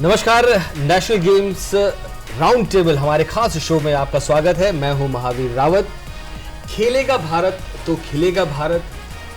नमस्कार। National games round table हमारे खास शो में आपका स्वागत है। मैं हूं महावीर रावत। खेलेगा भारत तो खिलेगा भारत,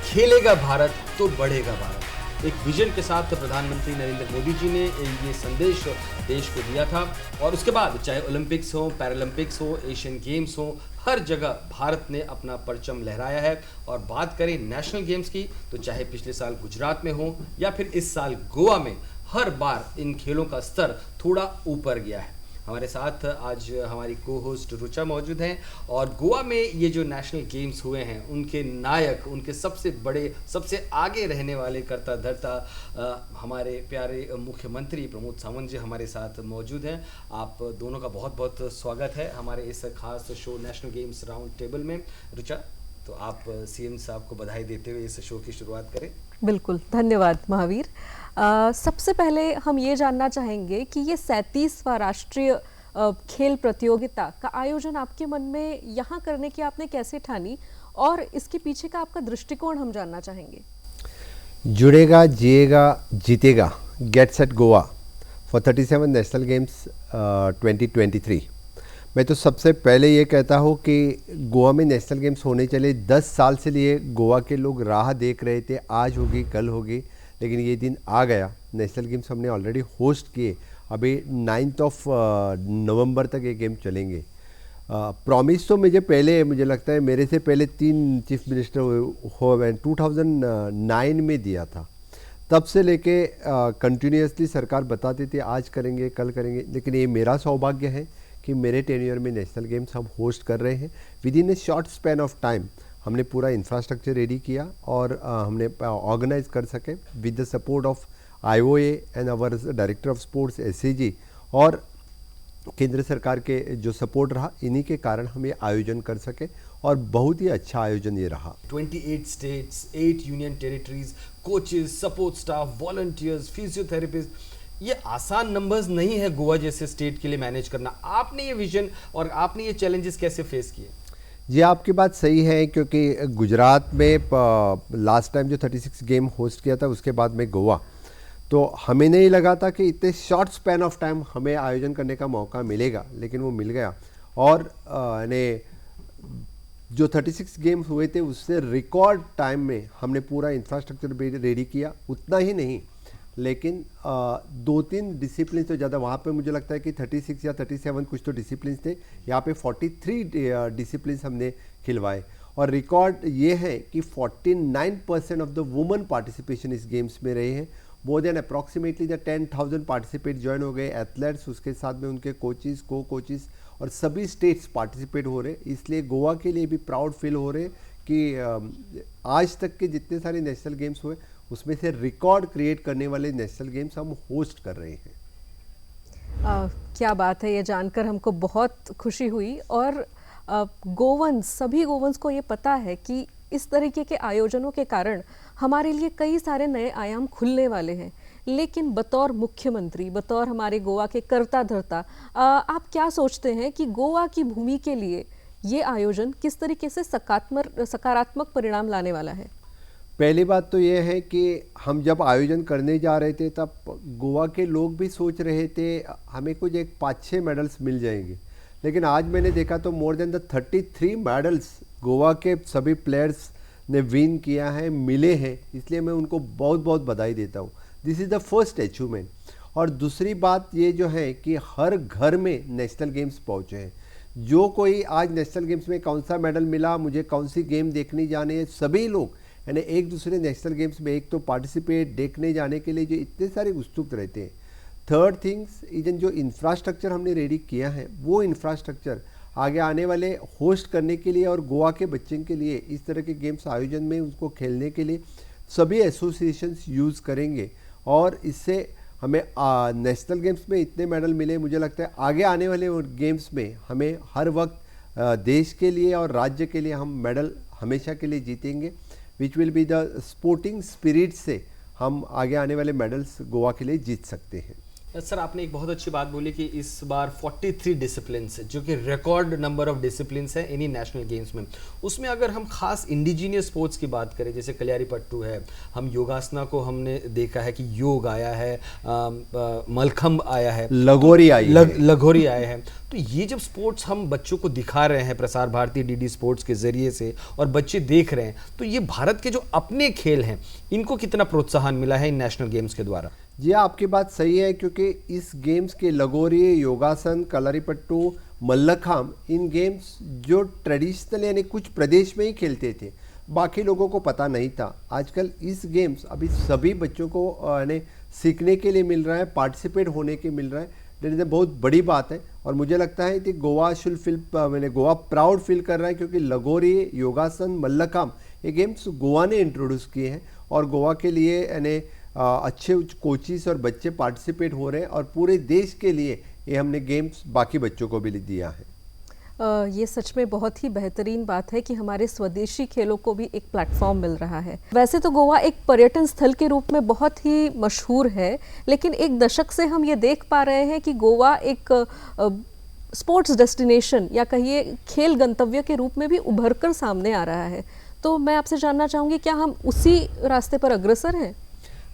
खेलेगा भारत तो बढ़ेगा भारत, एक विजन के साथ प्रधानमंत्री नरेंद्र मोदी जी ने ये संदेश देश को दिया था। और उसके बाद चाहे ओलंपिक्स हो, पैरालंपिक्स हो, एशियन गेम्स हो, हर जगह भारत ने अपना परचम लहराया है। और बात करें नेशनल गेम्स की तो चाहे पिछले साल गुजरात में हो या फिर इस साल गोवा में, हर बार इन खेलों का स्तर थोड़ा ऊपर गया है। हमारे साथ आज हमारी को होस्ट रुचा मौजूद हैं और गोवा में ये जो नेशनल गेम्स हुए हैं उनके नायक, उनके सबसे बड़े, सबसे आगे रहने वाले कर्ता धर्ता हमारे प्यारे मुख्यमंत्री प्रमोद सावंत जी हमारे साथ मौजूद हैं। आप दोनों का बहुत बहुत स्वागत है हमारे इस खास show national games round table में। रुचा, तो आप सीएम साहब को बधाई देते हुए इस शो की शुरुआत करें। बिल्कुल, धन्यवाद महावीर। सबसे पहले हम ये जानना चाहेंगे कि ये 37वां राष्ट्रीय खेल प्रतियोगिता का आयोजन आपके मन में यहाँ करने की आपने कैसे ठानी और इसके पीछे का आपका दृष्टिकोण हम जानना चाहेंगे। जुड़ेगा, जिएगा, जीतेगा, get set Goa for 37 national games 2023। मैं तो सबसे पहले ये कहता हूँ कि गोवा में नेशनल गेम्स होने चले 10 साल से लिए गोवा के लोग राह देख रहे थे, आज होगी कल होगी, लेकिन ये दिन आ गया। नेशनल गेम्स हमने ऑलरेडी होस्ट किए, अभी 9 नवंबर तक ये गेम चलेंगे। प्रॉमिस तो मुझे लगता है मेरे से पहले 3 चीफ मिनिस्टर हो 2009 में दिया था। तब से लेके कंटिन्यूसली सरकार बताती थी आज करेंगे कल करेंगे, लेकिन ये मेरा सौभाग्य है कि मेरे टेन्योर में नेशनल गेम्स हम होस्ट कर रहे हैं। With in A short span of time हमने पूरा इंफ्रास्ट्रक्चर रेडी किया और हमने ऑर्गेनाइज कर सके with the support of IOA and our director of sports SAG और केंद्र सरकार के जो सपोर्ट रहा, इन्हीं के कारण हम ये आयोजन कर सके और बहुत ही अच्छा आयोजन ये रहा। 28 states, 8 union territories, coaches, support staff, volunteers, physiotherapist, ये आसान नंबर्स नहीं है गोवा जैसे स्टेट के लिए मैनेज करना। आपने ये विजन और आपने ये चैलेंजेस कैसे फेस किए? जी, आपकी बात सही है, क्योंकि गुजरात में लास्ट टाइम जो 36 गेम होस्ट किया था उसके बाद में गोवा, तो हमें नहीं लगा था कि इतने शॉर्ट स्पैन ऑफ टाइम हमें आयोजन करने का मौका मिलेगा, लेकिन वो मिल गया। और जो 36 गेम्स हुए थे उससे रिकॉर्ड टाइम में हमने पूरा इंफ्रास्ट्रक्चर रेडी किया। उतना ही नहीं, लेकिन 2-3 डिसिप्लिन से ज़्यादा वहाँ पे मुझे लगता है कि 36 या 37 कुछ तो डिसिप्लिन थे, यहाँ पे 43 डिसिप्लिन हमने खिलवाए। और रिकॉर्ड ये है कि 49% ऑफ द वुमेन पार्टिसिपेशन इस गेम्स में रहे हैं। More than approximately 10,000 participate join हो गए, एथलेट्स, उसके साथ में उनके कोचेस, को कोचेस और सभी स्टेट्स पार्टिसिपेट हो रहे। इसलिए गोवा के लिए भी प्राउड फील हो रहे कि आज तक के जितने सारे नेशनल गेम्स हुए उसमें से रिकॉर्ड क्रिएट करने वाले नेशनल गेम्स हम होस्ट कर रहे हैं। क्या बात है, ये जानकर हमको बहुत खुशी हुई। और सभी गोवंस को ये पता है कि इस तरीके के आयोजनों के कारण हमारे लिए कई सारे नए आयाम खुलने वाले हैं। लेकिन बतौर मुख्यमंत्री, बतौर हमारे गोवा के कर्ता धर्ता, आप क्या सोचते हैं कि गोवा की भूमि के लिए ये आयोजन किस तरीके से सकारात्मक परिणाम लाने वाला है? पहली बात तो ये है कि हम जब आयोजन करने जा रहे थे तब गोवा के लोग भी सोच रहे थे हमें कुछ 5-6 मेडल्स मिल जाएंगे, लेकिन आज मैंने देखा तो more than the 33 medals Goa के सभी प्लेयर्स ने विन किया है, मिले हैं। इसलिए मैं उनको बहुत बहुत बधाई देता हूँ। This is the first achievement. और दूसरी बात ये जो है कि हर घर में नेशनल गेम्स पहुँचे हैं। जो कोई आज नेशनल गेम्स में कौन सा मेडल मिला, मुझे कौन सी गेम देखने जाने है, सभी लोग यानी एक दूसरे नेशनल गेम्स में एक तो पार्टिसिपेट देखने जाने के लिए जो इतने सारे उत्सुक रहते हैं। थर्ड थिंग्स, इवन जो इंफ्रास्ट्रक्चर हमने रेडी किया है वो इंफ्रास्ट्रक्चर आगे आने वाले होस्ट करने के लिए और गोवा के बच्चों के लिए इस तरह के गेम्स आयोजन में उसको खेलने के लिए सभी एसोसिएशंस यूज़ करेंगे। और इससे हमें नेशनल गेम्स में इतने मेडल मिले, मुझे लगता है आगे आने वाले गेम्स में हमें हर वक्त देश के लिए और राज्य के लिए हम मेडल हमेशा के लिए जीतेंगे, which will be the sporting spirit से हम आगे आने वाले मेडल्स गोवा के लिए जीत सकते हैं। सर आपने एक बहुत अच्छी बात बोली कि इस बार 43 डिसिप्लिन्स जो कि रिकॉर्ड नंबर ऑफ डिसिप्लिन्स है एनी नेशनल गेम्स में, उसमें अगर हम खास इंडिजीनियस स्पोर्ट्स की बात करें जैसे कलियारी पट्टू है, हम योगासना को हमने देखा है कि योग आया है, मलखम्ब आया है, लगोरी आई है। लगोरी आए हैं। तो ये जब स्पोर्ट्स हम बच्चों को दिखा रहे हैं प्रसार भारती डीडी स्पोर्ट्स के जरिए से और बच्चे देख रहे हैं, तो ये भारत के जो अपने खेल हैं इनको कितना प्रोत्साहन मिला है इन नेशनल गेम्स के द्वारा? जी आपकी बात सही है, क्योंकि इस गेम्स के लगोरी, योगासन, कलारीपट्टू, मल्लखांब, इन गेम्स जो ट्रेडिशनल यानी कुछ प्रदेश में ही खेलते थे, बाकी लोगों को पता नहीं था। आजकल इस गेम्स अभी सभी बच्चों को यानी सीखने के लिए मिल रहा है, पार्टिसिपेट होने के मिल रहा है। दैट इज़ बहुत बड़ी बात है और मुझे लगता है कि गोवा शुड फील, मैंने गोवा प्राउड फील कर रहा है, क्योंकि लगोरी, योगासन, मल्लखांब ये गेम्स गोवा ने इंट्रोड्यूस किए हैं और गोवा के लिए यानी अच्छे कोचिस और बच्चे पार्टिसिपेट हो रहे हैं और पूरे देश के लिए ये हमने गेम्स बाकी बच्चों को भी दिया है। ये सच में बहुत ही बेहतरीन बात है कि हमारे स्वदेशी खेलों को भी एक प्लेटफॉर्म मिल रहा है। वैसे तो गोवा एक पर्यटन स्थल के रूप में बहुत ही मशहूर है, लेकिन एक दशक से हम ये देख पा रहे हैं कि गोवा एक स्पोर्ट्स डेस्टिनेशन या कहिए खेल गंतव्य के रूप में भी उभर कर सामने आ रहा है। तो मैं आपसे जानना चाहूँगी, क्या हम उसी रास्ते पर अग्रसर हैं?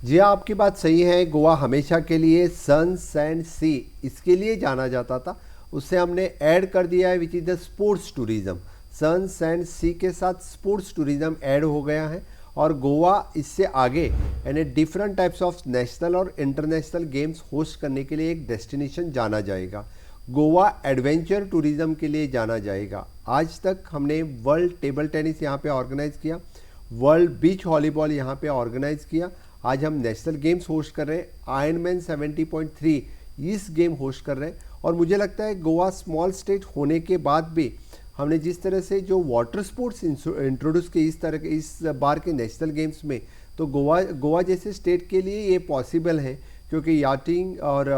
जी आपकी बात सही है। गोवा हमेशा के लिए सन, सैंड, सी इसके लिए जाना जाता था, उससे हमने ऐड कर दिया है which is the sports tourism. Sun, sand, sea के साथ स्पोर्ट्स टूरिज़्म ऐड हो गया है और गोवा इससे आगे यानी डिफरेंट टाइप्स ऑफ नेशनल और इंटरनेशनल गेम्स होस्ट करने के लिए एक डेस्टिनेशन जाना जाएगा। गोवा एडवेंचर टूरिज़्म के लिए जाना जाएगा। आज तक हमने वर्ल्ड टेबल टेनिस यहाँ पे ऑर्गेनाइज़ किया, वर्ल्ड बीच वॉलीबॉल यहाँ पे ऑर्गेनाइज़ किया, आज हम नेशनल गेम्स होस्ट कर रहे हैं, आयरनमैन 70.3 इस गेम होस्ट कर रहे हैं। और मुझे लगता है गोवा स्मॉल स्टेट होने के बाद भी हमने जिस तरह से जो वाटर स्पोर्ट्स इंट्रोड्यूस किए इस बार के नेशनल गेम्स में, तो गोवा जैसे स्टेट के लिए ये पॉसिबल है, क्योंकि याटिंग और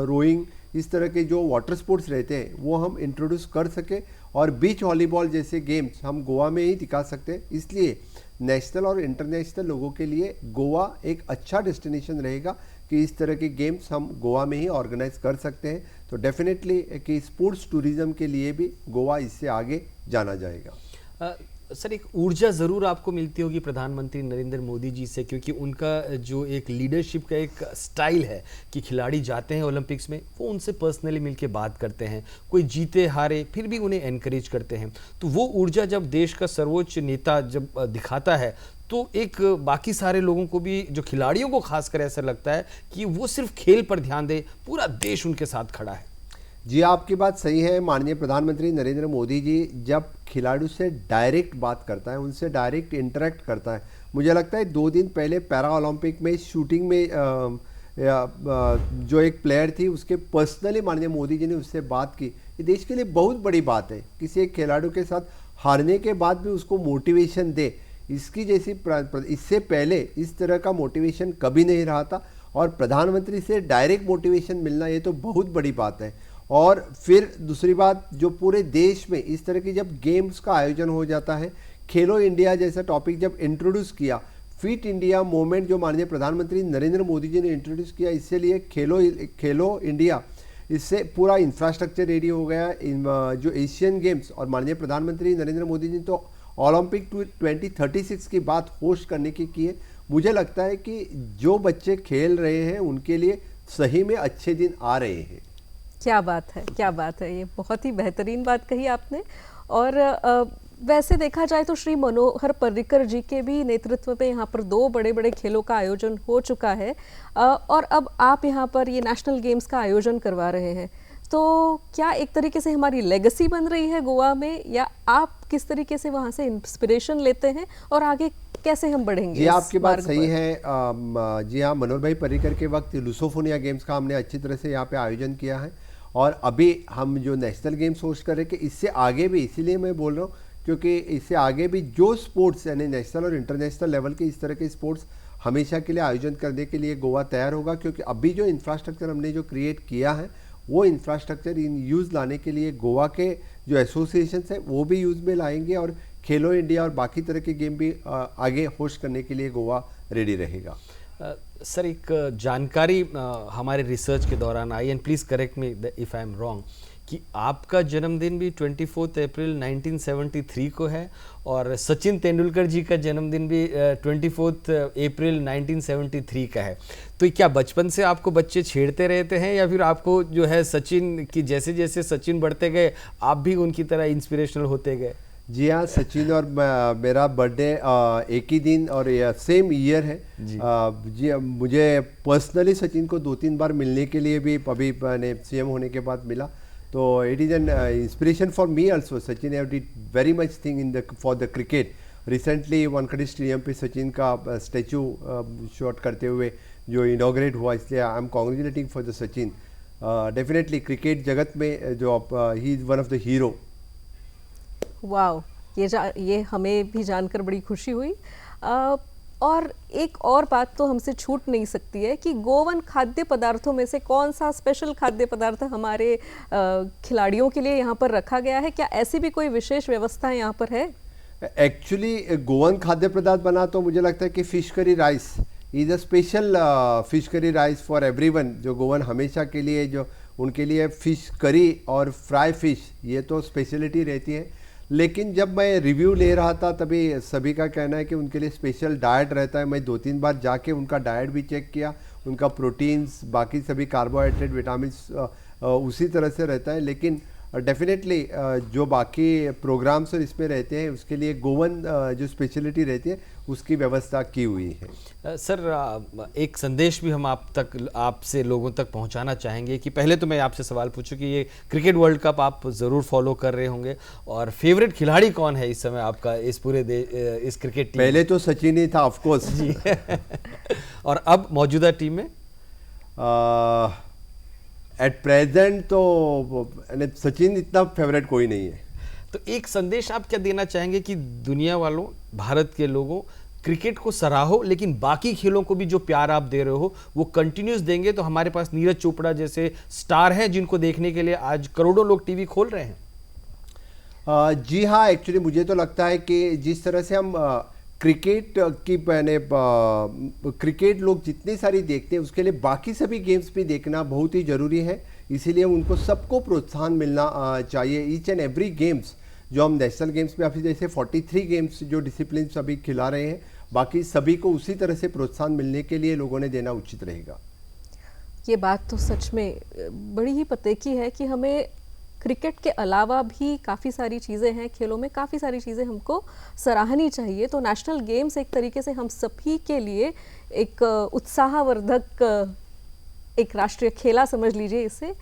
रोइंग इस तरह के जो वाटर स्पोर्ट्स रहते हैं वो हम इंट्रोड्यूस कर सके और बीच वॉलीबॉल जैसे गेम्स हम गोवा में ही दिखा सकते हैं। इसलिए नेशनल और इंटरनेशनल लोगों के लिए गोवा एक अच्छा डेस्टिनेशन रहेगा कि इस तरह के गेम्स हम गोवा में ही ऑर्गेनाइज कर सकते हैं। तो डेफिनेटली कि स्पोर्ट्स टूरिज़्म के लिए भी गोवा इससे आगे जाना जाएगा। सर एक ऊर्जा ज़रूर आपको मिलती होगी प्रधानमंत्री नरेंद्र मोदी जी से, क्योंकि उनका जो एक लीडरशिप का एक स्टाइल है कि खिलाड़ी जाते हैं ओलंपिक्स में, वो उनसे पर्सनली मिलके बात करते हैं, कोई जीते हारे फिर भी उन्हें एनकरेज करते हैं। तो वो ऊर्जा जब देश का सर्वोच्च नेता जब दिखाता है तो एक बाकी सारे लोगों को भी, जो खिलाड़ियों को खासकर ऐसा लगता है कि वो सिर्फ खेल पर ध्यान दे, पूरा देश उनके साथ खड़ा है। जी आपकी बात सही है। माननीय प्रधानमंत्री नरेंद्र मोदी जी जब खिलाड़ियों से डायरेक्ट बात करता है, उनसे डायरेक्ट इंटरेक्ट करता है, मुझे लगता है 2 दिन पहले पैरा ओलंपिक में शूटिंग में जो एक प्लेयर थी उसके पर्सनली माननीय मोदी जी ने उससे बात की। ये देश के लिए बहुत बड़ी बात है, किसी एक खिलाड़ी के साथ हारने के बाद भी उसको मोटिवेशन दे। इसकी जैसी इससे पहले इस तरह का मोटिवेशन कभी नहीं रहा था और प्रधानमंत्री से डायरेक्ट मोटिवेशन मिलना ये तो बहुत बड़ी बात है। और फिर दूसरी बात, जो पूरे देश में इस तरह की जब गेम्स का आयोजन हो जाता है, खेलो इंडिया जैसा टॉपिक जब इंट्रोड्यूस किया, फिट इंडिया मूवमेंट जो माननीय प्रधानमंत्री नरेंद्र मोदी जी ने इंट्रोड्यूस किया, इससे लिए खेलो इंडिया, इससे पूरा इंफ्रास्ट्रक्चर रेडी हो गया। जो एशियन गेम्स और माननीय प्रधानमंत्री नरेंद्र मोदी जी तो ओलंपिक 2036 की बात होस्ट करने की है। मुझे लगता है कि जो बच्चे खेल रहे हैं उनके लिए सही में अच्छे दिन आ रहे हैं। क्या बात है, क्या बात है, ये बहुत ही बेहतरीन बात कही आपने। और वैसे देखा जाए तो श्री मनोहर पर्रिकर जी के भी नेतृत्व में यहाँ पर 2 बड़े बड़े खेलों का आयोजन हो चुका है और अब आप यहाँ पर ये नेशनल गेम्स का आयोजन करवा रहे हैं। तो क्या एक तरीके से हमारी लेगेसी बन रही है गोवा में, या आप किस तरीके से वहाँ से इंस्पिरेशन लेते हैं और आगे कैसे हम बढ़ेंगे? जी आपकी बात सही है। जी हाँ, मनोहर भाई पर्रिकर के वक्त लुसोफोनिया गेम्स का हमने अच्छी तरह से यहाँ पे आयोजन किया है और अभी हम जो नेशनल गेम्स होस्ट कर रहे हैं कि इससे आगे भी, इसीलिए मैं बोल रहा हूँ क्योंकि इससे आगे भी जो स्पोर्ट्स यानी नेशनल और इंटरनेशनल लेवल के इस तरह के स्पोर्ट्स हमेशा के लिए आयोजन करने के लिए गोवा तैयार होगा। क्योंकि अभी जो इंफ्रास्ट्रक्चर हमने जो क्रिएट किया है वो इंफ्रास्ट्रक्चर इन यूज़ लाने के लिए गोवा के जो एसोसिएशंस हैं वो भी यूज़ में लाएंगे और खेलो इंडिया और बाकी तरह के गेम भी आगे होस्ट करने के लिए गोवा रेडी रहेगा। सर एक जानकारी हमारे रिसर्च के दौरान I, and please correct me if I am wrong, कि आपका जन्मदिन भी 24 अप्रैल 1973 को है और सचिन तेंदुलकर जी का जन्मदिन भी 24 अप्रैल 1973 का है। तो क्या बचपन से आपको बच्चे छेड़ते रहते हैं, या फिर आपको जो है सचिन की जैसे जैसे सचिन बढ़ते गए आप भी उनकी तरह इंस्पिरेशनल होते गए? जी हाँ, सचिन और मेरा बर्थडे एक ही दिन और सेम ईयर है जी। जी मुझे पर्सनली सचिन को 2-3 बार मिलने के लिए भी अभी मैंने सीएम होने के बाद मिला, तो it is an inspiration for me also. Sachin have did very much thing in the for the cricket. Recently Wankhede stadium पे सचिन का स्टैचू शॉट करते हुए जो इनॉग्रेट हुआ, इसलिए I am congratulating for the Sachin. Definitely cricket जगत में जो he is one of the hero. Wow, ये हमें भी जानकर बड़ी खुशी हुई। और एक और बात तो हमसे छूट नहीं सकती है कि गोवन खाद्य पदार्थों में से कौन सा स्पेशल खाद्य पदार्थ हमारे खिलाड़ियों के लिए यहाँ पर रखा गया है? क्या ऐसी भी कोई विशेष व्यवस्था यहाँ पर है? एक्चुअली गोवन खाद्य पदार्थ बना तो मुझे लगता है कि fish curry rice is a special fish curry rice for everyone. जो गोवन हमेशा के लिए जो उनके लिए फिश करी और फ्राई फिश ये तो स्पेशलिटी रहती है। लेकिन जब मैं रिव्यू ले रहा था तभी सभी का कहना है कि उनके लिए स्पेशल डाइट रहता है। मैं 2-3 बार जाके उनका डाइट भी चेक किया, उनका प्रोटीन्स बाकी सभी कार्बोहाइड्रेट विटामिन्स उसी तरह से रहता है। लेकिन डेफिनेटली जो बाकी प्रोग्राम्स और इसमें रहते हैं उसके लिए गोवन जो स्पेशलिटी रहती है उसकी व्यवस्था की हुई है। सर एक संदेश भी हम आपसे लोगों तक पहुंचाना चाहेंगे कि पहले तो मैं आपसे सवाल पूछूं कि ये क्रिकेट वर्ल्ड कप आप ज़रूर फॉलो कर रहे होंगे, और फेवरेट खिलाड़ी कौन है इस समय आपका इस पूरे इस क्रिकेट टीम? पहले तो सचिन ही था ऑफ कोर्स जी और अब मौजूदा टीम में एट प्रेजेंट तो सचिन इतना फेवरेट कोई नहीं है। तो एक संदेश आप क्या देना चाहेंगे कि दुनिया वालों, भारत के लोगों, क्रिकेट को सराहो, लेकिन बाकी खेलों को भी जो प्यार आप दे रहे हो वो कंटिन्यूस देंगे तो हमारे पास नीरज चोपड़ा जैसे स्टार हैं जिनको देखने के लिए आज करोड़ों लोग टीवी खोल रहे हैं। जी हाँ, एक्चुअली मुझे तो लगता है कि जिस तरह से हम क्रिकेट की क्रिकेट लोग जितनी सारी देखते हैं उसके लिए बाकी सभी गेम्स भी देखना बहुत ही ज़रूरी है। इसीलिए उनको सबको प्रोत्साहन मिलना चाहिए। ईच एंड एवरी गेम्स जो हम नेशनल गेम्स में अभी जैसे 43 गेम्स जो डिसिप्लिन अभी खिला रहे हैं, बाकी सभी को उसी तरह से प्रोत्साहन मिलने के लिए लोगों ने देना उचित रहेगा। ये बात तो सच में बड़ी ही पते की है कि हमें क्रिकेट के अलावा भी काफ़ी सारी चीज़ें हैं, खेलों में काफ़ी सारी चीज़ें हमको सराहनी चाहिए। तो नेशनल गेम्स एक तरीके से हम सभी के लिए एक उत्साहवर्धक एक राष्ट्रीय खेला समझ लीजिए इसे।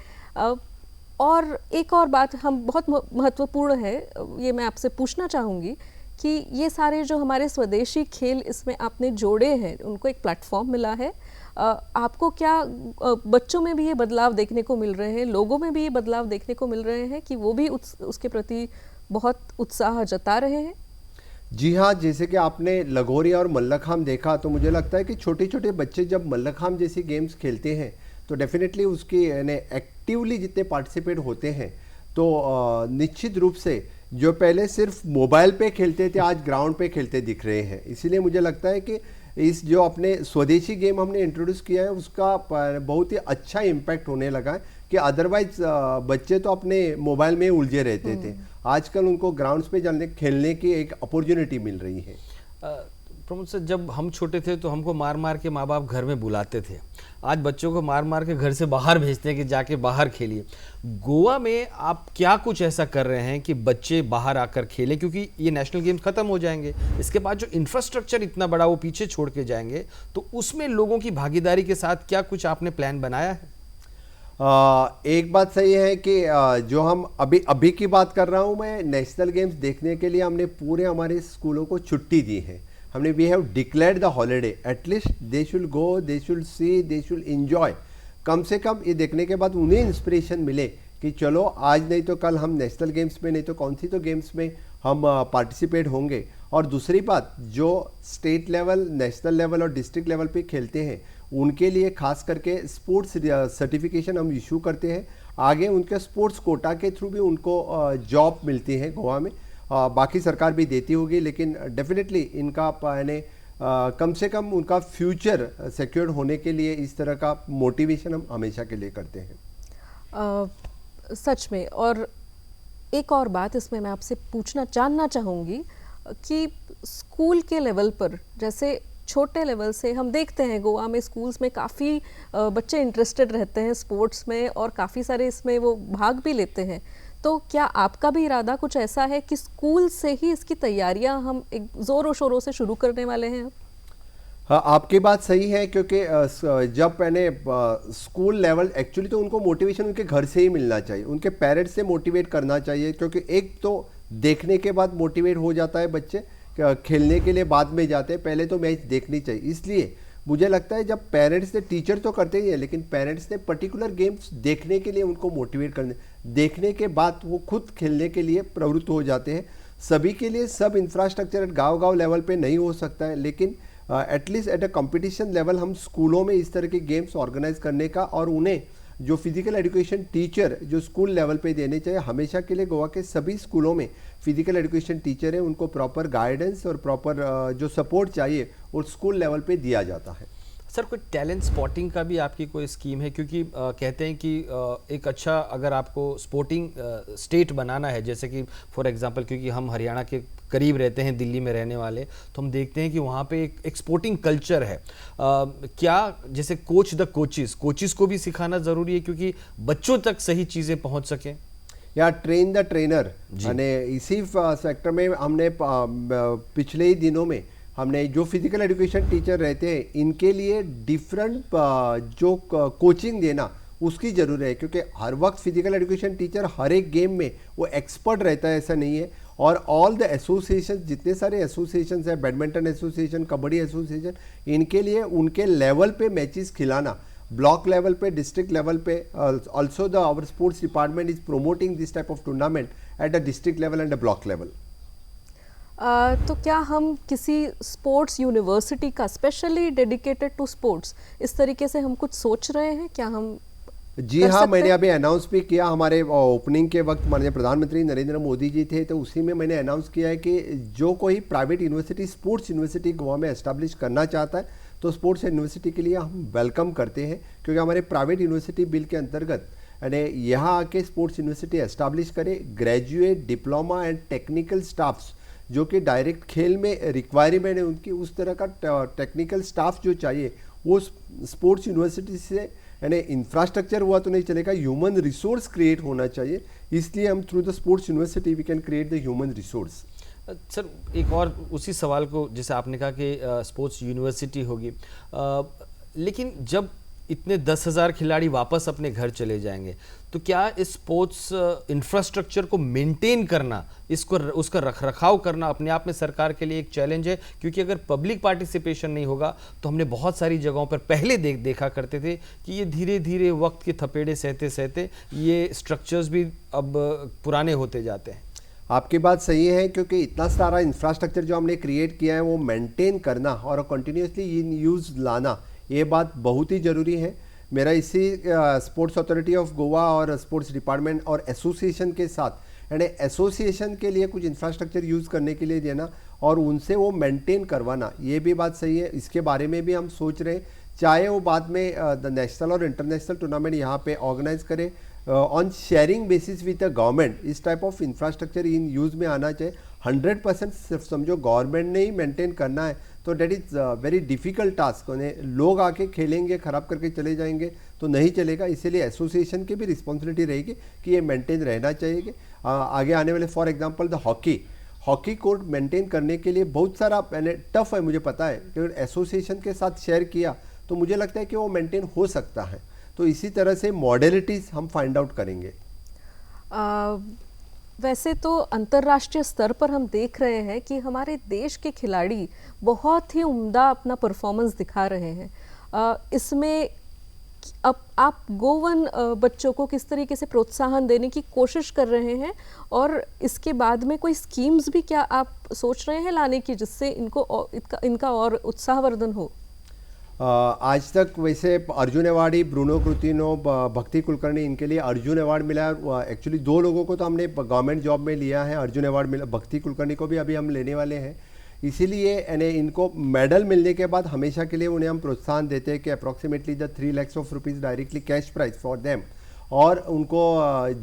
और एक और बात हम बहुत महत्वपूर्ण है, ये मैं आपसे पूछना चाहूँगी कि ये सारे जो हमारे स्वदेशी खेल इसमें आपने जोड़े हैं, उनको एक प्लेटफॉर्म मिला है। आपको क्या बच्चों में भी ये बदलाव देखने को मिल रहे हैं, लोगों में भी ये बदलाव देखने को मिल रहे हैं कि वो भी उसके प्रति बहुत उत्साह जता रहे हैं? जी हाँ, जैसे कि आपने लगोरी और मल्लखांब देखा तो मुझे लगता है कि छोटे छोटे बच्चे जब मल्लखांब जैसी गेम्स खेलते हैं तो डेफिनेटली उसकी एक्टिवली जितने पार्टिसिपेट होते हैं तो निश्चित रूप से जो पहले सिर्फ मोबाइल पे खेलते थे आज ग्राउंड पे खेलते दिख रहे हैं। इसीलिए मुझे लगता है कि इस जो अपने स्वदेशी गेम हमने इंट्रोड्यूस किया है उसका बहुत ही अच्छा इम्पैक्ट होने लगा है कि अदरवाइज बच्चे तो अपने मोबाइल में उलझे रहते थे, आजकल उनको ग्राउंड्स पे जाने खेलने की एक अपॉर्चुनिटी मिल रही है। प्रमोद सर, जब हम छोटे थे तो हमको मार मार के माँ बाप घर में बुलाते थे, आज बच्चों को मार मार के घर से बाहर भेजते हैं कि जाके बाहर खेलिए। गोवा में आप क्या कुछ ऐसा कर रहे हैं कि बच्चे बाहर आकर खेलें, क्योंकि ये नेशनल गेम्स खत्म हो जाएंगे, इसके बाद जो इंफ्रास्ट्रक्चर इतना बड़ा वो पीछे छोड़ के जाएंगे, तो उसमें लोगों की भागीदारी के साथ क्या कुछ आपने प्लान बनाया है? एक बात सही है कि जो हम अभी की बात कर रहा हूँ मैं, नेशनल गेम्स देखने के लिए हमने पूरे हमारे स्कूलों को छुट्टी दी है। हमने we have declared the holiday, at least they should go, they should see, they should enjoy. कम से कम ये देखने के बाद उन्हें इंस्पिरेशन मिले कि चलो आज नहीं तो कल हम नेशनल गेम्स में, नहीं तो कौन सी तो गेम्स में हम पार्टिसिपेट होंगे। और दूसरी बात, जो स्टेट लेवल, नेशनल लेवल और डिस्ट्रिक्ट लेवल पे खेलते हैं उनके लिए खास करके स्पोर्ट्स सर्टिफिकेशन हम इशू करते हैं। आगे उनके स्पोर्ट्स कोटा के थ्रू भी उनको जॉब मिलती है गोवा में। बाकी सरकार भी देती होगी, लेकिन डेफिनेटली इनका कम से कम उनका फ्यूचर सिक्योर होने के लिए इस तरह का मोटिवेशन हम हमेशा के लिए करते हैं। सच में। और एक और बात इसमें मैं आपसे जानना चाहूँगी कि स्कूल के लेवल पर, जैसे छोटे लेवल से हम देखते हैं गोवा में स्कूल्स में काफ़ी बच्चे इंटरेस्टेड रहते हैं स्पोर्ट्स में और काफ़ी सारे इसमें वो भाग भी लेते हैं, तो क्या आपका भी इरादा कुछ ऐसा है कि स्कूल से ही इसकी तैयारियां हम एक ज़ोरों शोरों से शुरू करने वाले हैं? हाँ, आपकी बात सही है, क्योंकि जब मैंने स्कूल लेवल, एक्चुअली तो उनको मोटिवेशन उनके घर से ही मिलना चाहिए, उनके पेरेंट्स से मोटिवेट करना चाहिए, क्योंकि एक तो देखने के बाद मोटिवेट हो जाता है बच्चे, खेलने के लिए बाद में जाते हैं, पहले तो मैच देखनी चाहिए। इसलिए मुझे लगता है जब पेरेंट्स ने, टीचर तो करते ही है, लेकिन पेरेंट्स ने पर्टिकुलर गेम्स देखने के लिए उनको मोटिवेट करने, देखने के बाद वो खुद खेलने के लिए प्रवृत्त हो जाते हैं। सभी के लिए सब इंफ्रास्ट्रक्चर गांव-गांव लेवल पे नहीं हो सकता है, लेकिन at least at a competition level हम स्कूलों में इस तरह के गेम्स ऑर्गेनाइज करने का, और उन्हें जो फिजिकल एजुकेशन टीचर जो स्कूल लेवल पे देने चाहिए, हमेशा के लिए गोवा के सभी स्कूलों में फिजिकल एजुकेशन टीचर हैं, उनको प्रॉपर गाइडेंस और प्रॉपर जो सपोर्ट चाहिए वो स्कूल लेवल पे दिया जाता है। सर, कोई टैलेंट स्पॉटिंग का भी आपकी कोई स्कीम है? क्योंकि कहते हैं कि एक अच्छा, अगर आपको स्पोर्टिंग स्टेट बनाना है, जैसे कि फॉर एग्जांपल, क्योंकि हम हरियाणा के करीब रहते हैं, दिल्ली में रहने वाले, तो हम देखते हैं कि वहाँ पे एक स्पोर्टिंग कल्चर है। क्या जैसे कोच द कोचिस को भी सिखाना ज़रूरी है, क्योंकि बच्चों तक सही चीज़ें पहुँच सकें? या ट्रेन द ट्रेनर, यानी इसी सेक्टर में हमने पिछले ही दिनों में हमने जो फिजिकल एजुकेशन टीचर रहते हैं, इनके लिए डिफरेंट जो कोचिंग देना उसकी ज़रूरत है, क्योंकि हर वक्त फिजिकल एजुकेशन टीचर हर एक गेम में वो एक्सपर्ट रहता है, ऐसा नहीं है। और ऑल द एसोसिएशन, जितने सारे एसोसिएशन है, बैडमिंटन एसोसिएशन, कबड्डी एसोसिएशन, इनके लिए उनके लेवल पे मैचेस खिलाना, ब्लॉक लेवल पे, डिस्ट्रिक्ट लेवल पे, also the our sports department is promoting this type of tournament at a district level and a block level. तो क्या हम किसी स्पोर्ट्स यूनिवर्सिटी का स्पेशली डेडिकेटेड टू स्पोर्ट्स, इस तरीके से हम कुछ सोच रहे हैं? क्या हम जी हाँ, मैंने अभी अनाउंस भी किया, हमारे ओपनिंग के वक्त माननीय प्रधानमंत्री नरेंद्र मोदी जी थे, तो उसी में मैंने अनाउंस किया है कि जो कोई private university, sports university Goa में एस्टैब्लिश करना चाहता है, तो स्पोर्ट्स यूनिवर्सिटी के लिए हम वेलकम करते हैं, क्योंकि हमारे प्राइवेट यूनिवर्सिटी बिल के अंतर्गत यानी यहाँ आके स्पोर्ट्स यूनिवर्सिटी एस्टैब्लिश करे, graduate, diploma and technical staffs जो कि डायरेक्ट खेल में रिक्वायरमेंट है उनकी, उस तरह का टेक्निकल स्टाफ जो चाहिए वो स्पोर्ट्स यूनिवर्सिटी से, यानी इंफ्रास्ट्रक्चर हुआ तो नहीं चलेगा, ह्यूमन रिसोर्स क्रिएट होना चाहिए। इसलिए हम through the sports university we can create the human resource. Sir, एक और उसी सवाल को, जैसे आपने कहा कि स्पोर्ट्स यूनिवर्सिटी होगी, लेकिन जब इतने 10,000 खिलाड़ी वापस अपने घर चले जाएंगे, तो क्या इस स्पोर्ट्स इंफ्रास्ट्रक्चर को मेंटेन करना, उसका रखरखाव करना अपने आप में सरकार के लिए एक चैलेंज है? क्योंकि अगर पब्लिक पार्टिसिपेशन नहीं होगा, तो हमने बहुत सारी जगहों पर पहले देखा करते थे कि ये धीरे धीरे वक्त के थपेड़े सहते सहते ये स्ट्रक्चर्स भी अब पुराने होते जाते हैं। आपकी बात सही है, क्योंकि इतना सारा इंफ्रास्ट्रक्चर जो हमने क्रिएट किया है वो मेंटेन करना और कंटिन्यूसली इन यूज़ लाना, ये बात बहुत ही ज़रूरी है। मेरा इसी स्पोर्ट्स अथॉरिटी ऑफ गोवा और स्पोर्ट्स डिपार्टमेंट और एसोसिएशन के साथ, यानी एसोसिएशन के लिए कुछ इंफ्रास्ट्रक्चर यूज़ करने के लिए देना और उनसे वो मेंटेन करवाना, ये भी बात सही है। इसके बारे में भी हम सोच रहे हैं, चाहे वो बाद में द नेशनल और इंटरनेशनल टूर्नामेंट यहाँ पे ऑर्गेनाइज करे on sharing basis with the government, इस type of infrastructure in use में आना चाहिए। 100% सिर्फ समझो गवर्नमेंट ने ही मेंटेन करना है तो that is very difficult task. लोग आके खेलेंगे, ख़राब करके चले जाएंगे तो नहीं चलेगा। इसीलिए एसोसिएशन की भी रिस्पॉन्सिबिलिटी रहेगी कि ये मेंटेन रहना चाहिए। आगे आने वाले for example the hockey court maintain करने के लिए बहुत सारा टफ है, मुझे पता है, लेकिन एसोसिएशन के साथ शेयर किया तो मुझे लगता है कि वो मेंटेन हो सकता है। तो इसी तरह से मॉडलिटीज़ हम फाइंड आउट करेंगे। वैसे तो अंतर्राष्ट्रीय स्तर पर हम देख रहे हैं कि हमारे देश के खिलाड़ी बहुत ही उम्दा अपना परफॉर्मेंस दिखा रहे हैं। इसमें अब आप गोवन बच्चों को किस तरीके से प्रोत्साहन देने की कोशिश कर रहे हैं, और इसके बाद में कोई स्कीम्स भी क्या आप सोच रहे हैं लाने की, जिससे इनका और उत्साहवर्धन हो? आज तक वैसे अर्जुन अवार्डी, ब्रूनो क्रुतिनो, भक्ति कुलकर्णी, इनके लिए अर्जुन अवार्ड मिला है। एक्चुअली 2 लोगों को तो हमने गवर्नमेंट जॉब में लिया है, अर्जुन अवार्ड मिला, भक्ति कुलकर्णी को भी अभी हम लेने वाले हैं। इसीलिए यानी इनको मेडल मिलने के बाद हमेशा के लिए उन्हें हम प्रोत्साहन देते हैं कि approximately the 3 lakhs of rupees directly cash prize for them, और उनको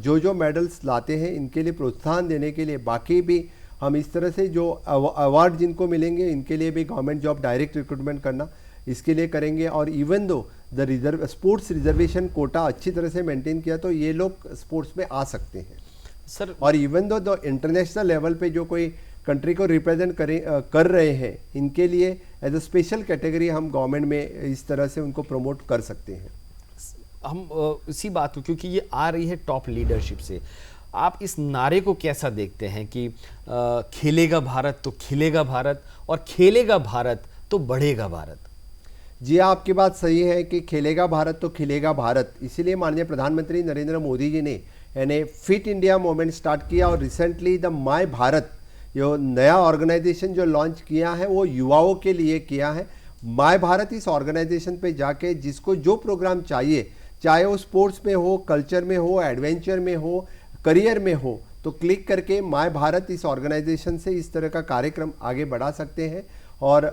जो जो मेडल्स लाते हैं इनके लिए प्रोत्साहन देने के लिए बाकी भी हम इस तरह से जो अवार्ड जिनको मिलेंगे इनके लिए भी गवर्नमेंट जॉब डायरेक्ट रिक्रूटमेंट करना इसके लिए करेंगे। और even though the sports reservation quota अच्छी तरह से मेंटेन किया तो ये लोग स्पोर्ट्स में आ सकते हैं सर। और even though the international level पे जो कोई कंट्री को रिप्रेजेंट कर रहे हैं इनके लिए एज अ स्पेशल कैटेगरी हम गवर्नमेंट में इस तरह से उनको प्रमोट कर सकते हैं। हम इसी बात को, क्योंकि ये आ रही है टॉप लीडरशिप से, आप इस नारे को कैसा देखते हैं कि खेलेगा भारत तो खिलेगा भारत और खेलेगा भारत तो बढ़ेगा भारत? जी आपकी बात सही है कि खेलेगा भारत तो खिलेगा भारत, इसीलिए माननीय प्रधानमंत्री नरेंद्र मोदी जी ने यानी फिट इंडिया मूवमेंट स्टार्ट किया और रिसेंटली द माय भारत जो नया ऑर्गेनाइजेशन जो लॉन्च किया है वो युवाओं के लिए किया है। माय भारत इस ऑर्गेनाइजेशन पे जाके जिसको जो प्रोग्राम चाहिए, चाहे वो स्पोर्ट्स में हो, कल्चर में हो, एडवेंचर में हो, करियर में हो, तो क्लिक करके माय भारत इस ऑर्गेनाइजेशन से इस तरह का कार्यक्रम आगे बढ़ा सकते हैं। और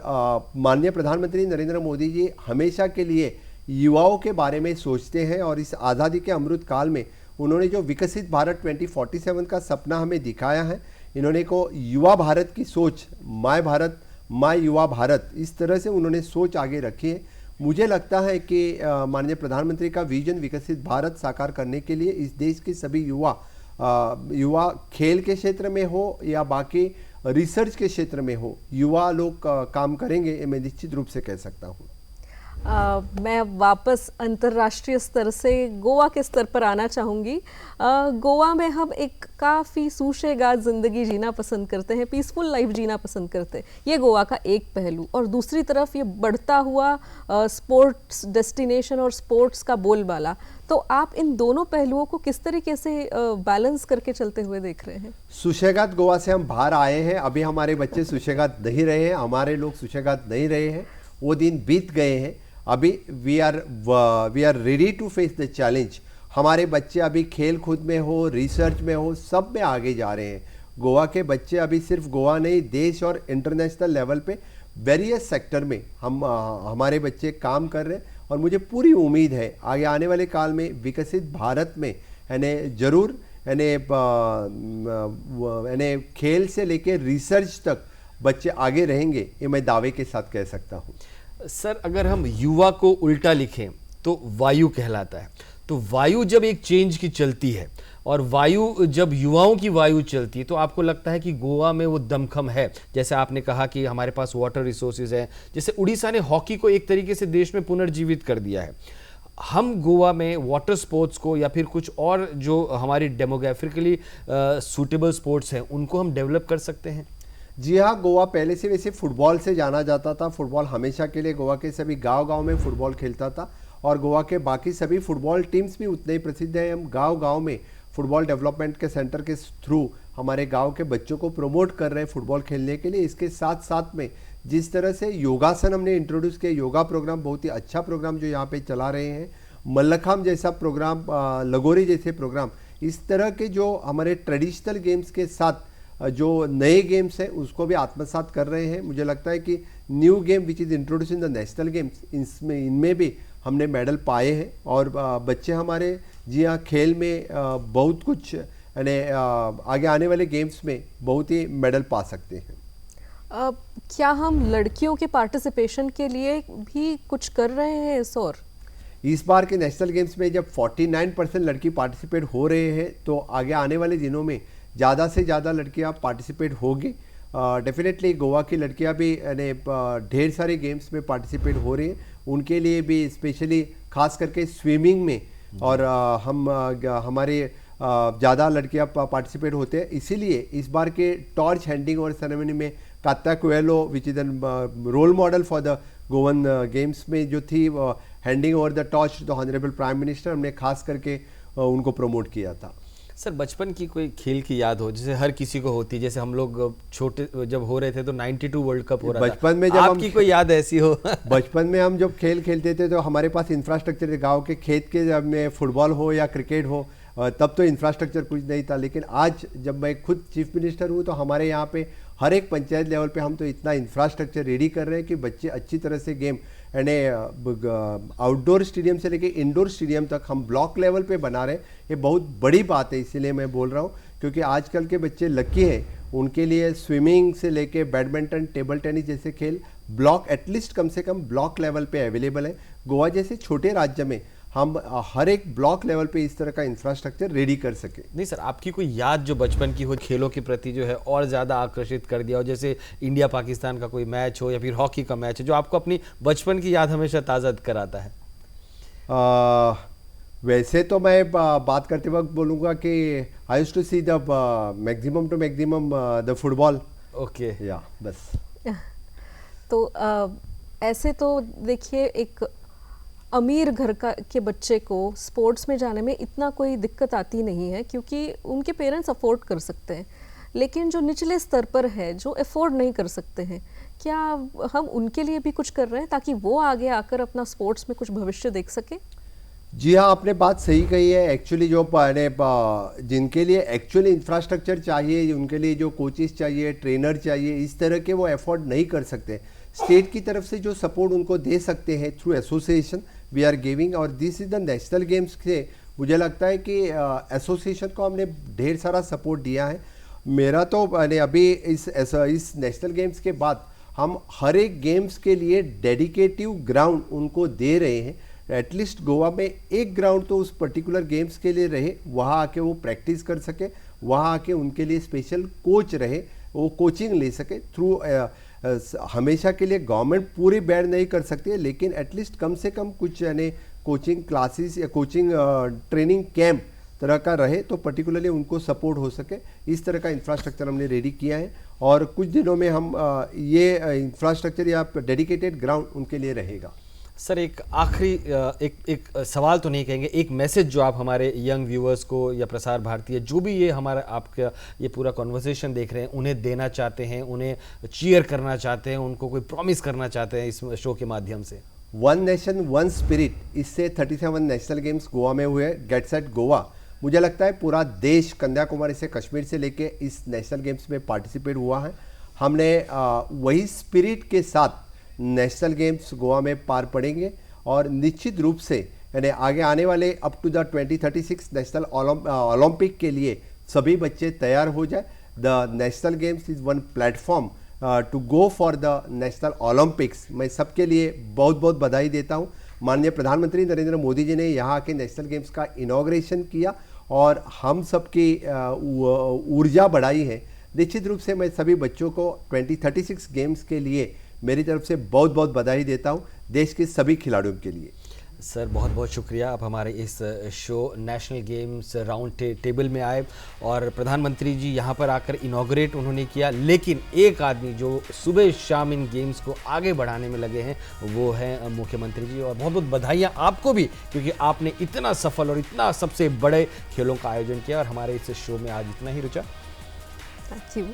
माननीय प्रधानमंत्री नरेंद्र मोदी जी हमेशा के लिए युवाओं के बारे में सोचते हैं और इस आज़ादी के अमृत काल में उन्होंने जो विकसित भारत 2047 का सपना हमें दिखाया है, इन्होंने को युवा भारत की सोच, माय भारत माय युवा भारत, इस तरह से उन्होंने सोच आगे रखी है। मुझे लगता है कि माननीय प्रधानमंत्री का विजन विकसित भारत साकार करने के लिए इस देश के सभी युवा खेल के क्षेत्र में हो या बाकी रिसर्च के क्षेत्र में हो, युवा लोग काम करेंगे, ये मैं निश्चित रूप से कह सकता हूँ। मैं वापस अंतर्राष्ट्रीय स्तर से गोवा के स्तर पर आना चाहूँगी। गोवा में हम एक काफ़ी सूशेगाद ज़िंदगी जीना पसंद करते हैं, पीसफुल लाइफ जीना पसंद करते हैं, ये गोवा का एक पहलू। और दूसरी तरफ ये बढ़ता हुआ स्पोर्ट्स डेस्टिनेशन और स्पोर्ट्स का बोलबाला, तो आप इन दोनों पहलुओं को किस तरीके से बैलेंस करके चलते हुए देख रहे हैं? सुशेगाद गोवा से हम बाहर आए हैं, अभी हमारे बच्चे सुशेगाद नहीं रहे हैं, हमारे लोग सुशेगाद नहीं रहे हैं, वो दिन बीत गए हैं। अभी we are ready to face the challenge. हमारे बच्चे अभी खेल कूद में हो, रिसर्च में हो, सब में आगे जा रहे हैं। गोवा के बच्चे अभी सिर्फ गोवा नहीं, देश और इंटरनेशनल लेवल पे वेरियस सेक्टर में हमारे बच्चे काम कर रहे हैं और मुझे पूरी उम्मीद है आगे आने वाले काल में विकसित भारत में यानी जरूर यानी खेल से लेके रिसर्च तक बच्चे आगे रहेंगे, ये मैं दावे के साथ कह सकता हूँ। सर, अगर हम युवा को उल्टा लिखें तो वायु कहलाता है। तो वायु जब एक चेंज की चलती है और वायु जब युवाओं की वायु चलती है, तो आपको लगता है कि गोवा में वो दमखम है? जैसे आपने कहा कि हमारे पास वाटर रिसोर्सेज है, जैसे उड़ीसा ने हॉकी को एक तरीके से देश में पुनर्जीवित कर दिया है, हम गोवा में वाटर स्पोर्ट्स को या फिर कुछ और जो हमारी डेमोग्राफिकली सूटेबल स्पोर्ट्स हैं उनको हम डेवलप कर सकते हैं? जी हाँ, गोवा पहले से वैसे फुटबॉल से जाना जाता था। फुटबॉल हमेशा के लिए गोवा के सभी गांव-गांव में फुटबॉल खेलता था और गोवा के बाकी सभी फुटबॉल टीम्स भी उतने ही प्रसिद्ध हैं। हम गांव-गांव में फुटबॉल डेवलपमेंट के सेंटर के थ्रू हमारे गांव के बच्चों को प्रमोट कर रहे हैं फुटबॉल खेलने के लिए। इसके साथ साथ में जिस तरह से योगासन हमने इंट्रोड्यूस किया, योगा प्रोग्राम बहुत ही अच्छा प्रोग्राम जो यहाँ पे चला रहे हैं, मल्लखांब जैसा प्रोग्राम, लगोरी जैसे प्रोग्राम, इस तरह के जो हमारे ट्रेडिशनल गेम्स के साथ जो नए गेम्स हैं उसको भी आत्मसात कर रहे हैं। मुझे लगता है कि new game which is introduce in the national games, इनमें भी हमने मेडल पाए हैं और बच्चे हमारे जी हाँ खेल में बहुत कुछ यानी आगे आने वाले गेम्स में बहुत ही मेडल पा सकते हैं। क्या हम लड़कियों के पार्टिसिपेशन के लिए भी कुछ कर रहे हैं सर? इस बार के नेशनल गेम्स में जब 49% लड़की पार्टिसिपेट हो रहे हैं तो आगे आने वाले दिनों में ज़्यादा से ज़्यादा लड़कियां पार्टिसिपेट होगी। डेफिनेटली गोवा की लड़कियां भी यानी ढेर सारे गेम्स में पार्टिसिपेट हो रही हैं, उनके लिए भी स्पेशली खास करके स्विमिंग में और हमारे ज़्यादा लड़कियां पार्टिसिपेट होते हैं। इसीलिए इस बार के टॉर्च हैंडिंग ओवर सेरेमनी में Katya Coelho which is an role model for the Goan games में जो थी handing over the torch the honourable prime minister, हमने खास करके उनको प्रमोट किया था। सर, बचपन की कोई खेल की याद हो जैसे हर किसी को होती है, जैसे हम लोग छोटे जब हो रहे थे तो 92 वर्ल्ड कप हो रहा था, बचपन में जब आपकी कोई याद ऐसी हो? बचपन में हम जब खेल खेलते थे तो हमारे पास इंफ्रास्ट्रक्चर, गांव के खेत के जब में फुटबॉल हो या क्रिकेट हो तब तो इंफ्रास्ट्रक्चर कुछ नहीं था, लेकिन आज जब मैं खुद चीफ मिनिस्टर हूँ तो हमारे यहाँ पे हर एक पंचायत लेवल पे हम तो इतना इंफ्रास्ट्रक्चर रेडी कर रहे हैं कि बच्चे अच्छी तरह से गेम यानी आउटडोर स्टेडियम से लेके इंडोर स्टेडियम तक हम ब्लॉक लेवल पे बना रहे हैं। ये बहुत बड़ी बात है, इसीलिए मैं बोल रहा हूँ, क्योंकि आजकल के बच्चे लकी हैं, उनके लिए स्विमिंग से लेके बैडमिंटन, टेबल टेनिस जैसे खेल ब्लॉक एटलीस्ट कम से कम ब्लॉक लेवल पे अवेलेबल है। गोवा जैसे छोटे राज्य में हम हर एक ब्लॉक लेवल पे इस तरह का इंफ्रास्ट्रक्चर रेडी कर सके। नहीं सर, आपकी कोई याद जो बचपन की हो खेलों के प्रति जो है और ज़्यादा आकर्षित कर दिया हो, जैसे इंडिया पाकिस्तान का कोई मैच हो या फिर हॉकी का मैच हो जो आपको अपनी बचपन की याद हमेशा ताज़ा कराता है? वैसे तो मैं बात करते वक्त बोलूँगा कि I used to see the maximum to maximum the football. Okay, या बस। तो ऐसे तो देखिए, एक अमीर घर का के बच्चे को स्पोर्ट्स में जाने में इतना कोई दिक्कत आती नहीं है, क्योंकि उनके पेरेंट्स अफोर्ड कर सकते हैं। लेकिन जो निचले स्तर पर है, जो अफोर्ड नहीं कर सकते हैं, क्या हम उनके लिए भी कुछ कर रहे हैं ताकि वो आगे आकर अपना स्पोर्ट्स में कुछ भविष्य देख सके? जी हाँ, आपने बात सही कही है। एक्चुअली जो जिनके लिए एक्चुअली इंफ्रास्ट्रक्चर चाहिए, उनके लिए जो कोचेस चाहिए, ट्रेनर चाहिए, इस तरह के वो अफोर्ड नहीं कर सकते। स्टेट की तरफ से जो सपोर्ट उनको दे सकते हैं through association we are giving, और this is the national games से मुझे लगता है कि एसोसिएशन को हमने ढेर सारा सपोर्ट दिया है। मेरा तो अभी इस नेशनल गेम्स के बाद हम हर एक गेम्स के लिए डेडिकेटिव ग्राउंड उनको दे रहे हैं। एटलीस्ट गोवा में एक ग्राउंड तो उस पर्टिकुलर गेम्स के लिए रहे, वहाँ आके वो प्रैक्टिस कर सके, वहाँ आके उनके लिए स्पेशल कोच रहे, वो कोचिंग ले सके थ्रू हमेशा के लिए गवर्नमेंट पूरी बैर नहीं कर सकती है, लेकिन एटलीस्ट कम से कम कुछ यानी कोचिंग क्लासेस या कोचिंग ट्रेनिंग कैंप तरह का रहे तो पर्टिकुलरली उनको सपोर्ट हो सके। इस तरह का इंफ्रास्ट्रक्चर हमने रेडी किया है और कुछ दिनों में हम ये इंफ्रास्ट्रक्चर या डेडिकेटेड ग्राउंड उनके लिए रहेगा। सर, एक आखिरी एक सवाल तो नहीं कहेंगे, एक मैसेज जो आप हमारे यंग व्यूअर्स को या प्रसार भारतीय जो भी ये हमारा आपका ये पूरा कॉन्वर्सेशन देख रहे हैं उन्हें देना चाहते हैं, उन्हें चीयर करना चाहते हैं, उनको कोई प्रॉमिस करना चाहते हैं इस शो के माध्यम से? वन नेशन वन स्पिरिट, इससे 37 नेशनल गेम्स गोवा में हुए, गेट सेट गोवा। मुझे लगता है पूरा देश कन्याकुमारी से कश्मीर से लेके इस नेशनल गेम्स में पार्टिसिपेट हुआ है। हमने वही स्पिरिट के साथ नेशनल गेम्स गोवा में पार पड़ेंगे और निश्चित रूप से यानी आगे आने वाले up to the 2036 national Olympic के लिए सभी बच्चे तैयार हो जाए। The national games is one platform to go for the national Olympics. मैं सबके लिए बहुत बहुत बधाई देता हूँ। माननीय प्रधानमंत्री नरेंद्र मोदी जी ने यहाँ के नेशनल गेम्स का इनॉग्रेशन किया और हम सबकी ऊर्जा बढ़ाई है। निश्चित रूप से मैं सभी बच्चों को 2036 गेम्स के लिए मेरी तरफ से बहुत बहुत बधाई देता हूं, देश के सभी खिलाड़ियों के लिए। सर, बहुत बहुत शुक्रिया, आप हमारे इस show national games round table में आए और प्रधानमंत्री जी यहाँ पर आकर इनॉग्रेट उन्होंने किया, लेकिन एक आदमी जो सुबह शाम इन गेम्स को आगे बढ़ाने में लगे हैं वो हैं मुख्यमंत्री जी। और बहुत बहुत बधाइयाँ आपको भी, क्योंकि आपने इतना सफल और इतना सबसे बड़े खेलों का आयोजन किया और हमारे इस शो में आज इतना ही रुचा। Thank you.